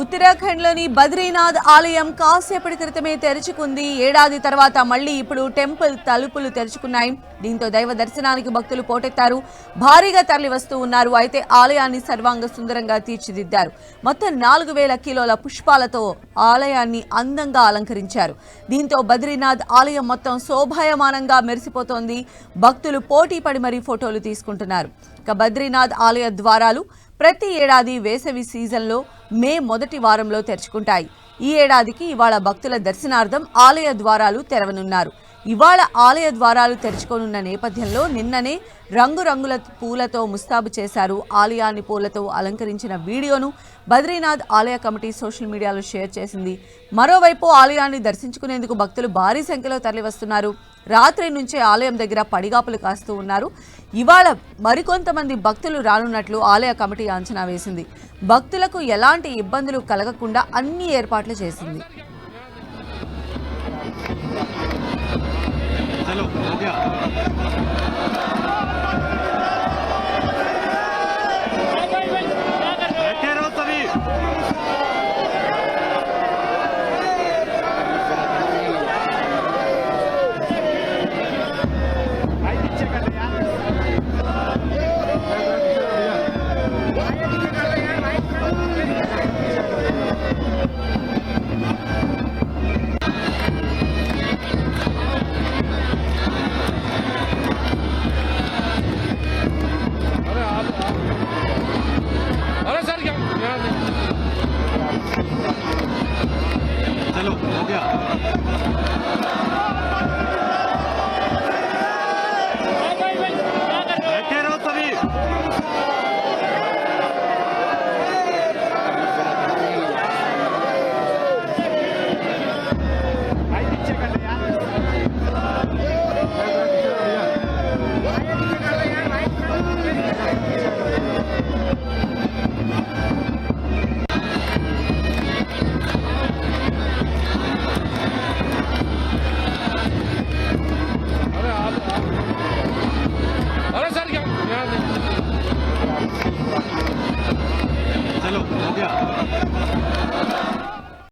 ఉత్తరాఖండ్లోని బద్రీనాథ్ ఆలయం కాసేపటి క్రితమే తెరుచుకుంది. ఏడాది తర్వాత మళ్లీ ఇప్పుడు టెంపుల్ తలుపులు తెరుచుకున్నాయి. దీంతో దైవ దర్శనానికి భక్తులు పోటెత్తారు. భారీగా తరలి వస్తూ ఉన్నారు. అయితే ఆలయాన్ని సర్వాంగ సుందరంగా తీర్చిదిద్దారు. మొత్తం 4000 కిలోల పుష్పాలతో ఆలయాన్ని అందంగా అలంకరించారు. దీంతో బద్రీనాథ్ ఆలయం మొత్తం శోభాయమానంగా మెరిసిపోతోంది. భక్తులు పోటీ పడి మరీ ఫోటోలు తీసుకుంటున్నారు. ఇక బద్రీనాథ్ ఆలయ ద్వారాలు ప్రతి ఏడాది వేసవి సీజన్లో మే మొదటి వారంలో తెరుచుకుంటాయి. ఈ ఏడాదికి ఇవాళ భక్తుల దర్శనార్థం ఆలయ ద్వారాలు తెరవనున్నారు. ఇవాళ ఆలయ ద్వారాలు తెరుచుకోనున్న నేపథ్యంలో నిన్ననే రంగురంగుల పూలతో ముస్తాబు చేశారు. ఆలయాన్ని పూలతో అలంకరించిన వీడియోను బద్రీనాథ్ ఆలయ కమిటీ సోషల్ మీడియాలో షేర్ చేసింది. మరోవైపు ఆలయాన్ని దర్శించుకునేందుకు భక్తులు భారీ సంఖ్యలో తరలివస్తున్నారు. రాత్రి నుంచే ఆలయం దగ్గర పడిగాపులు కాస్తూ ఉన్నారు. ఇవాళ మరికొంతమంది భక్తులు రానున్నట్లు ఆలయ కమిటీ అంచనా వేసింది. భక్తులకు ఎలాంటి ఇబ్బందులు కలగకుండా అన్ని ఏర్పాట్లు చేసింది. चलो